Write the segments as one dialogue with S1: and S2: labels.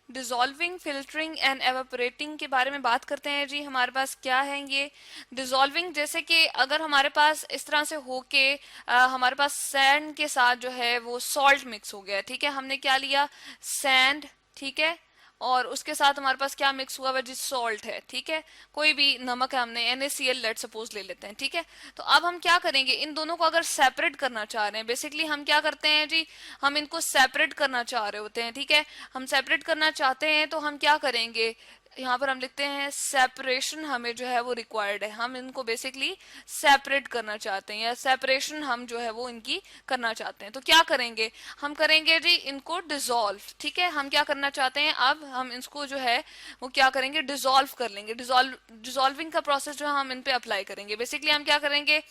S1: Dissolving, filtering and एवापोरेटिंग के बारे में बात करते हैं जी। हमारे पास क्या है ये डिजॉल्विंग, जैसे कि अगर हमारे पास इस तरह से हो के हमारे पास सैंड के साथ जो है वो सॉल्ट मिक्स हो गया, ठीक है, हमने क्या लिया, सैंड, ठीक है, और उसके साथ हमारे पास क्या मिक्स हुआ हुआ जी, सॉल्ट है, ठीक है, कोई भी नमक है, हमने NaCl लेट सपोज ले लेते हैं, ठीक है। तो अब हम क्या करेंगे, इन दोनों को अगर सेपरेट करना चाह रहे हैं, बेसिकली हम क्या करते हैं जी, हम इनको सेपरेट करना चाह रहे होते हैं, ठीक है। हम सेपरेट करना चाहते हैं तो हम क्या करेंगे, यहाँ पर हम लिखते हैं सेपरेशन हमें जो है वो रिक्वायर्ड है, हम इनको बेसिकली सेपरेट करना चाहते हैं, या सेपरेशन हम जो है वो इनकी करना चाहते हैं। तो क्या करेंगे, हम करेंगे जी इनको डिसॉल्व, ठीक है। हम क्या करना चाहते हैं, अब हम इसको जो है वो क्या करेंगे, डिसॉल्व कर लेंगे। डिसॉल्विंग का प्रोसेस जो है हम इन पे अप्लाई करेंगे। बेसिकली हम क्या करेंगे,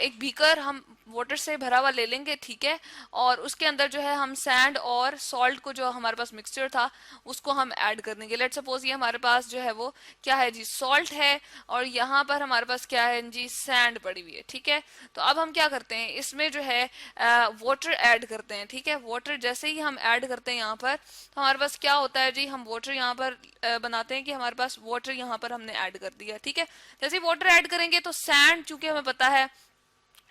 S1: एक बीकर हम वाटर से भरा हुआ ले लेंगे, ठीक है, और उसके अंदर जो है हम सैंड और सॉल्ट को, जो हमारे पास मिक्सचर था, उसको हम ऐड कर देंगे। लेट सपोज ये हमारे पास जो है वो क्या है जी, सॉल्ट है, और यहाँ पर हमारे पास क्या है जी, सैंड पड़ी हुई है, ठीक है। तो अब हम क्या करते हैं, इसमें जो है वाटर ऐड करते हैं, ठीक है। वाटर जैसे ही हम ऐड करते हैं यहाँ पर, तो हमारे पास क्या होता है जी, हम वाटर यहाँ पर बनाते हैं कि हमारे पास वाटर यहाँ पर हमने ऐड कर दिया, ठीक है। जैसे ही वाटर ऐड करेंगे तो सैंड, चूंकि हमें पता है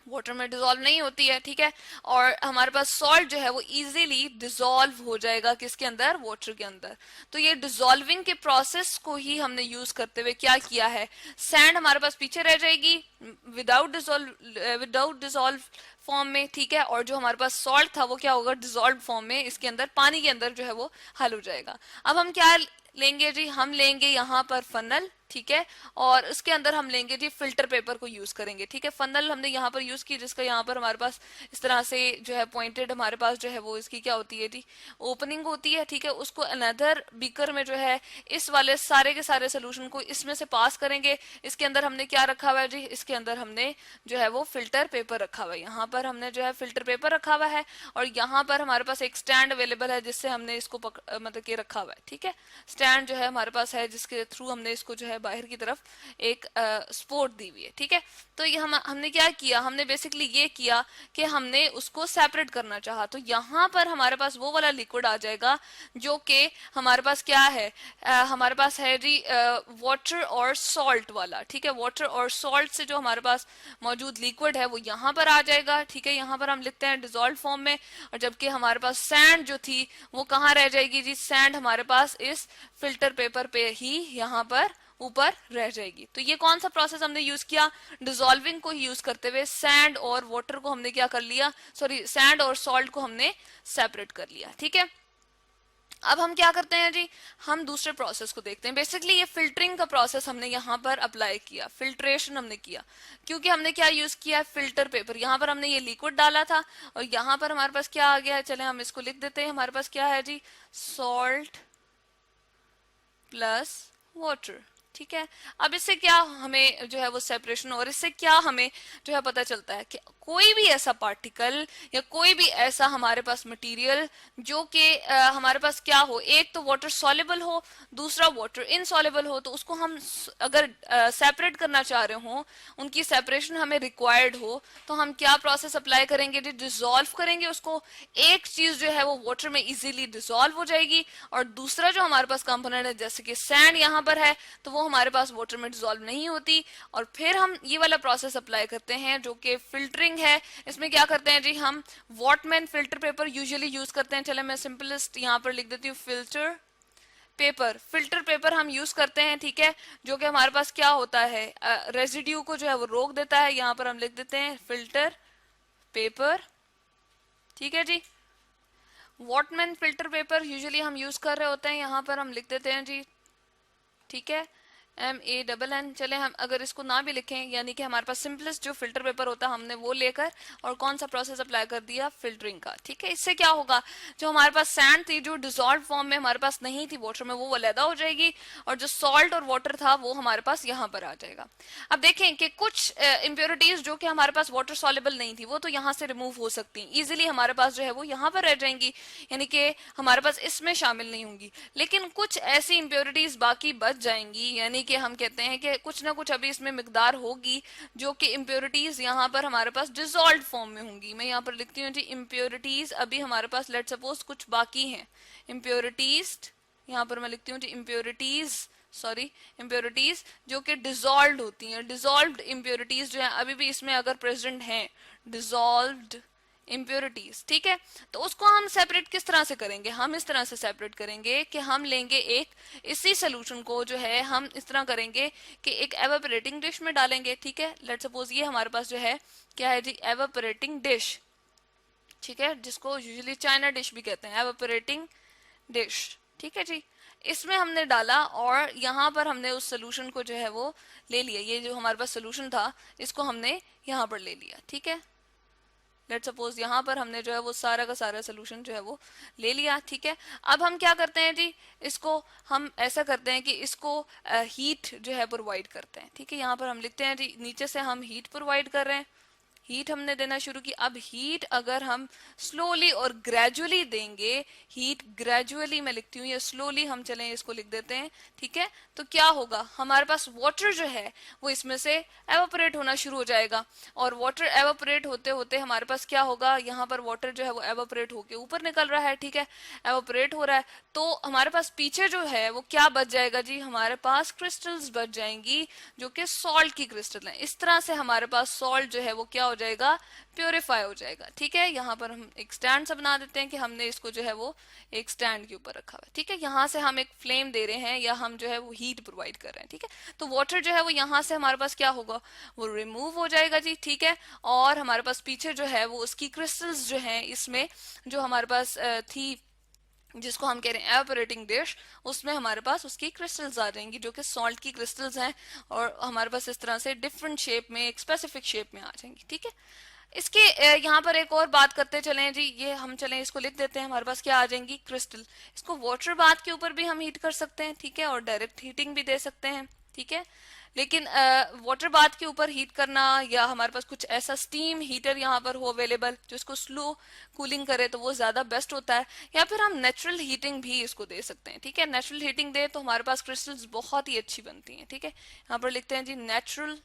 S1: वाटर में डिसॉल्व नहीं होती है, ठीक है, और हमारे पास सॉल्ट जो है वो इजीली डिसॉल्व हो जाएगा किसके अंदर, वाटर के अंदर। तो ये डिसॉल्विंग के प्रोसेस को ही हमने यूज करते हुए क्या किया है, सैंड हमारे पास पीछे रह जाएगी विदाउट डिसॉल्व फॉर्म में, ठीक है, और जो हमारे पास सॉल्ट था वो क्या होगा, डिसॉल्व फॉर्म में इसके अंदर पानी के अंदर जो है वो हल हो जाएगा। अब हम क्या लेंगे जी, हम लेंगे यहाँ पर फनल, ठीक है, और उसके अंदर हम लेंगे जी फिल्टर पेपर को यूज करेंगे, ठीक है। फनल हमने यहाँ पर यूज की, जिसका यहाँ पर हमारे पास इस तरह से जो है पॉइंटेड हमारे पास जो है वो इसकी क्या होती है जी, ओपनिंग होती है, ठीक है। उसको अनदर बीकर में जो है इस वाले सारे के सारे सोल्यूशन को इसमें से पास करेंगे। इसके अंदर हमने क्या रखा हुआ है जी, इसके अंदर हमने जो है वो फिल्टर पेपर रखा हुआ है, यहाँ पर हमने जो है फिल्टर पेपर रखा हुआ है, और यहाँ पर हमारे पास एक स्टैंड अवेलेबल है जिससे हमने इसको मतलब कि रखा हुआ है, ठीक है। स्टैंड जो है हमारे पास है जिसके थ्रू हमने इसको जो है बाहर की तरफ एक सपोर्ट दी हुई है, ठीक है। तो ये हमने क्या किया, हमने बेसिकली ये किया कि हमने उसको सेपरेट करना चाहा। तो यहाँ पर हमारे पास वो वाला लिक्विड आ जाएगा जो कि हमारे पास क्या है, हमारे पास है जी वाटर और सॉल्ट वाला, ठीक है। वाटर और सॉल्ट से जो हमारे पास मौजूद लिक्विड है वो यहाँ पर आ जाएगा, ठीक है। यहाँ पर हम लिखते हैं डिसॉल्व फॉर्म में, और जबकि हमारे पास सैंड जो थी वो कहाँ रह जाएगी जी, सैंड हमारे पास इस फिल्टर पेपर पे ही यहाँ पर ऊपर रह जाएगी। तो ये कौन सा प्रोसेस हमने यूज किया, डिसॉल्विंग को यूज करते हुए सैंड और वाटर को हमने क्या कर लिया, सॉरी सैंड और सॉल्ट को हमने सेपरेट कर लिया, ठीक है। अब हम क्या करते हैं जी, हम दूसरे प्रोसेस को देखते हैं। बेसिकली ये फिल्टरिंग का प्रोसेस हमने यहाँ पर अप्लाई किया, फिल्ट्रेशन हमने किया, क्योंकि हमने क्या यूज किया, फिल्टर पेपर। यहाँ पर हमने ये लिक्विड डाला था, और यहाँ पर हमारे पास क्या आ गया है, चले हम इसको लिख देते हैं। हमारे पास क्या है जी, सॉल्ट प्लस वाटर, ठीक है। अब इससे क्या हमें जो है वो सेपरेशन, और इससे क्या हमें जो है पता चलता है कि कोई भी ऐसा पार्टिकल या कोई भी ऐसा हमारे पास मटेरियल जो कि हमारे पास क्या हो, एक तो वाटर सॉल्युबल हो, दूसरा वाटर इनसॉल्युबल हो, तो उसको हम अगर सेपरेट करना चाह रहे हो, उनकी सेपरेशन हमें रिक्वायर्ड हो, तो हम क्या प्रोसेस अप्लाई करेंगे, डिसॉल्व करेंगे उसको। एक चीज जो है वो वाटर में इजीली डिसॉल्व हो जाएगी, और दूसरा जो हमारे पास कंपोनेंट है जैसे कि सैंड यहाँ पर है, तो वो हमारे पास वाटर में डिसॉल्व नहीं होती। और फिर हम ये वाला प्रोसेस अप्लाई करते हैं जो कि फिल्टरिंग है। इसमें क्या करते हैं जी, हम वॉटमैन फिल्टर पेपर यूजुअली यूज करते हैं। चले मैं सिंपलेस्ट यहाँ पर लिख देती हूँ, फिल्टर पेपर हम यूज करते हैं, ठीक है, जो कि हमारे पास क्या होता है, रेजिड्यू को जो है वो रोक देता है। यहाँ पर हम लिख देते हैं फिल्टर पेपर, ठीक है जी। वॉटमैन फिल्टर पेपर यूजुअली हम यूज कर रहे होते हैं, यहाँ पर हम लिख देते हैं जी, ठीक है, MANN। चले हम अगर इसको ना भी लिखें, यानी कि हमारे पास सिंपलेस्ट जो फिल्टर पेपर होता है हमने वो लेकर और कौन सा प्रोसेस अप्लाई कर दिया, फिल्टरिंग का, ठीक है। इससे क्या होगा, जो हमारे पास सैंड थी जो डिसॉल्व फॉर्म में हमारे पास नहीं थी वाटर में, वो अलहदा हो जाएगी, और जो सॉल्ट और वाटर था वो हमारे पास यहाँ पर आ जाएगा। अब देखें कि कुछ इम्प्योरिटीज जो कि हमारे पास वाटर सॉल्युबल नहीं थी वो तो यहाँ से रिमूव हो सकती हैं इजिली, हमारे पास जो है वो यहाँ पर रह जाएंगी, यानी कि हमारे पास इसमें शामिल नहीं होंगी। लेकिन कुछ ऐसी इम्प्योरिटीज बाकी बच जाएंगी, यानी कि हम कहते हैं कि कुछ ना कुछ अभी इसमें मिकदार होगी जो कि इम्प्योरिटीज यहाँ पर हमारे पास डिसॉल्व फॉर्म में होंगी। मैं यहाँ पर लिखती हूँ जी, इम्प्योरिटीज अभी हमारे पास लेट सपोज कुछ बाकी हैं, इम्प्योरिटीज यहाँ पर मैं लिखती हूँ जी इम्प्योरिटीज जो कि डिजॉल्व होती हैं। डिजॉल्व्ड इम्प्योरिटीज जो है अभी भी इसमें अगर प्रेजेंट हैं, डिजॉल्व्ड इम्प्योरिटीज, ठीक है। तो उसको हम सेपरेट किस तरह से करेंगे? हम इस तरह से सेपरेट करेंगे कि हम लेंगे एक इसी सोल्यूशन को जो है हम इस तरह करेंगे कि एक एवापोरेटिंग डिश में डालेंगे, ठीक है। लेट सपोज ये हमारे पास जो है क्या है जी, एवापोरेटिंग डिश, ठीक है, जिसको यूजुअली चाइना डिश भी कहते हैं, एवापोरेटिंग डिश, ठीक है जी। इसमें हमने डाला और यहाँ पर हमने उस सोल्यूशन को जो है वो ले लिया। ये जो हमारे पास सोल्यूशन था इसको हमने यहाँ पर ले लिया, ठीक है। लेट सपोज यहाँ पर हमने जो है वो सारा का सारा सोल्यूशन जो है वो ले लिया, ठीक है। अब हम क्या करते हैं जी, इसको हम ऐसा करते हैं कि इसको हीट जो है प्रोवाइड करते हैं, ठीक है। यहाँ पर हम लिखते हैं जी, नीचे से हम हीट प्रोवाइड कर रहे हैं, हीट हमने देना शुरू की। अब हीट अगर हम स्लोली और ग्रेजुअली देंगे, हीट ग्रेजुअली मैं लिखती हूँ, या स्लोली हम चलें इसको लिख देते हैं, ठीक है। तो क्या होगा, हमारे पास वाटर जो है वो इसमें से एवापोरेट होना शुरू हो जाएगा, और वाटर एवापोरेट होते होते हमारे पास क्या होगा, यहाँ पर वाटर जो है वो एवापोरेट होके ऊपर निकल रहा है, ठीक है, एवापोरेट हो रहा है। तो हमारे पास पीछे जो है वो क्या बच जाएगा जी, हमारे पास क्रिस्टल्स बच जाएंगी जो कि सॉल्ट की क्रिस्टल है। इस तरह से हमारे पास सॉल्ट जो है वो क्या हो जाएगा, प्योरीफाई हो जाएगा, ठीक है। यहाँ पर हम एक स्टैंड सा बना देते हैं कि हमने इसको जो है वो एक स्टैंड के ऊपर रखा हुआ है, ठीक है। यहाँ से हम एक फ्लेम दे रहे हैं या हम जो है वो हीट प्रोवाइड कर रहे हैं, ठीक है। तो वाटर जो है वो यहाँ से हमारे पास क्या होगा, वो रिमूव हो जाएगा जी, ठीक है। और हमारे पास पीछे जो है वो उसकी क्रिस्टल्स जो है इसमें जो हमारे पास थी, जिसको हम कह रहे हैं एवापोरेटिंग डिश, उसमें हमारे पास उसकी क्रिस्टल्स आ जाएंगी जो कि सॉल्ट की क्रिस्टल्स हैं, और हमारे पास इस तरह से डिफरेंट शेप में, एक स्पेसिफिक शेप में आ जाएंगी, ठीक है। इसके यहाँ पर एक और बात करते चलें जी, ये हम चलें इसको लिख देते हैं, हमारे पास क्या आ जाएंगी, क्रिस्टल। इसको वाटर बाथ के ऊपर भी हम हीट कर सकते हैं, ठीक है, और डायरेक्ट हीटिंग भी दे सकते हैं, ठीक है। लेकिन वाटर बाथ के ऊपर हीट करना, या हमारे पास कुछ ऐसा स्टीम हीटर यहाँ पर हो अवेलेबल जो इसको स्लो कूलिंग करे, तो वो ज्यादा बेस्ट होता है। या फिर हम नेचुरल हीटिंग भी इसको दे सकते हैं, ठीक है। नेचुरल हीटिंग दे तो हमारे पास क्रिस्टल्स बहुत ही अच्छी बनती हैं, ठीक है। यहाँ पर लिखते हैं जी नेचुरल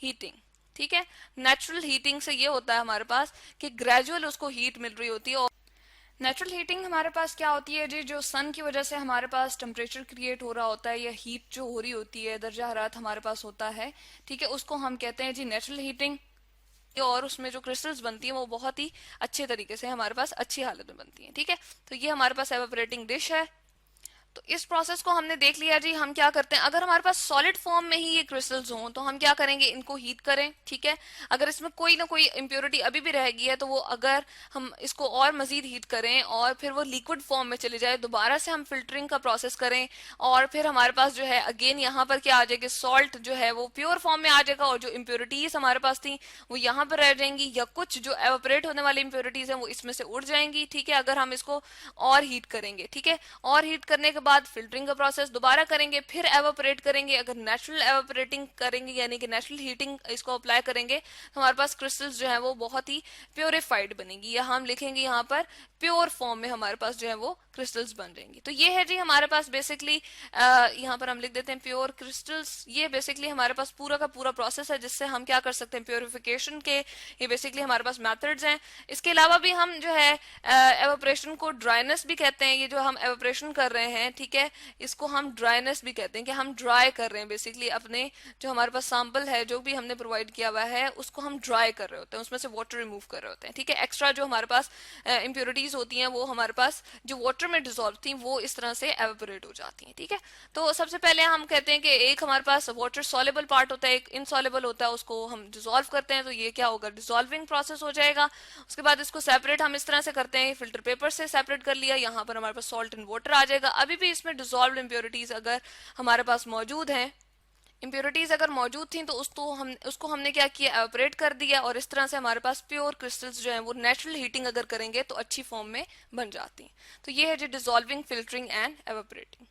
S1: हीटिंग, ठीक है। नेचुरल हीटिंग से ये होता है हमारे पास कि ग्रेजुअल उसको हीट मिल रही होती है। और नेचुरल हीटिंग हमारे पास क्या होती है जी, जो सन की वजह से हमारे पास टेम्परेचर क्रिएट हो रहा होता है, या हीट जो हो रही होती है, दर्जा हरारत हमारे पास होता है, ठीक है, उसको हम कहते हैं जी नेचुरल हीटिंग। और उसमें जो क्रिस्टल्स बनती हैं वो बहुत ही अच्छे तरीके से हमारे पास अच्छी हालत में बनती हैं, ठीक है। तो ये हमारे पास एवापोरेटिंग डिश है। तो इस प्रोसेस को हमने देख लिया जी। हम क्या करते हैं, अगर हमारे पास सॉलिड फॉर्म में ही ये क्रिस्टल्स हों तो हम क्या करेंगे, इनको हीट करें, ठीक है। अगर इसमें कोई ना कोई इम्प्योरिटी अभी भी रहेगी है तो वो अगर हम इसको और मजीद हीट करें और फिर वो लिक्विड फॉर्म में चले जाए, दोबारा से हम फिल्टरिंग का प्रोसेस करें, और फिर हमारे पास जो है अगेन यहाँ पर क्या आ जाएगी, सॉल्ट जो है वो प्योर फॉर्म में आ जाएगा, और जो इम्प्योरिटीज हमारे पास थी वो यहाँ पर रह जाएंगी, या कुछ जो एवापोरेट होने वाली इम्प्योरिटीज है वो इसमें से उड़ जाएंगी, ठीक है, अगर हम इसको और हीट करेंगे, ठीक है। और हीट करने के बाद फिल्टरिंग का प्रोसेस दोबारा करेंगे, फिर एवापोरेट करेंगे। अगर नेचुरल एवापोरेटिंग करेंगे यानी कि नेचुरल हीटिंग इसको अप्लाई करेंगे तो हमारे पास क्रिस्टल्स जो है वो बहुत ही प्योरिफाइड बनेगी, या हम लिखेंगे यहाँ पर प्योर फॉर्म में हमारे पास जो है वो क्रिस्टल्स बन जाएंगी। तो ये है जी हमारे पास बेसिकली, यहाँ पर हम लिख देते हैं प्योर क्रिस्टल्स। ये बेसिकली हमारे पास पूरा का पूरा प्रोसेस है जिससे हम क्या कर सकते हैं, प्योरिफिकेशन के ये बेसिकली हमारे पास मेथड्स हैं। इसके अलावा भी हम जो है एवापोरेशन को ड्राइनेस भी कहते हैं। ये जो हम एवापोरेशन कर रहे हैं, ठीक है, इसको हम ड्राइनेस भी कहते हैं कि हम ड्राई कर रहे हैं बेसिकली अपने जो हमारे पास सैंपल है जो भी हमने प्रोवाइड किया हुआ है उसको हम ड्राई कर रहे होते हैं, उसमें से वाटर रिमूव कर रहे होते हैं, ठीक है। एक्स्ट्रा जो हमारे पास इम्प्योरिटीज होती हैं वो हमारे पास जो वाटर में डिसॉल्व थी वो इस तरह से एवेपोरेट हो जाती हैं, ठीक है। तो सबसे पहले हम कहते हैं कि एक हमारे पास वाटर सॉल्युबल पार्ट होता है, एक इनसॉल्युबल होता है, उसको हम डिसॉल्व करते हैं तो ये क्या होगा, डिसॉल्विंग प्रोसेस हो जाएगा। उसके बाद इसको सेपरेट हम इस तरह से करते हैं, फिल्टर पेपर से सेपरेट कर लिया, यहाँ पर हमारे पास सॉल्ट एंड वाटर आ जाएगा। अभी भी इसमें डिसॉल्व्ड इम्प्योरिटीज अगर हमारे पास मौजूद हैं, इम्प्योरिटीज अगर मौजूद थी तो उसको हमने क्या किया, एवपोरेट कर दिया, और इस तरह से हमारे पास प्योर क्रिस्टल्स जो हैं वो नेचुरल हीटिंग अगर करेंगे तो अच्छी फॉर्म में बन जाती हैं। तो ये है जो डिसॉल्विंग, फिल्टरिंग एंड एवपोरेटिंग।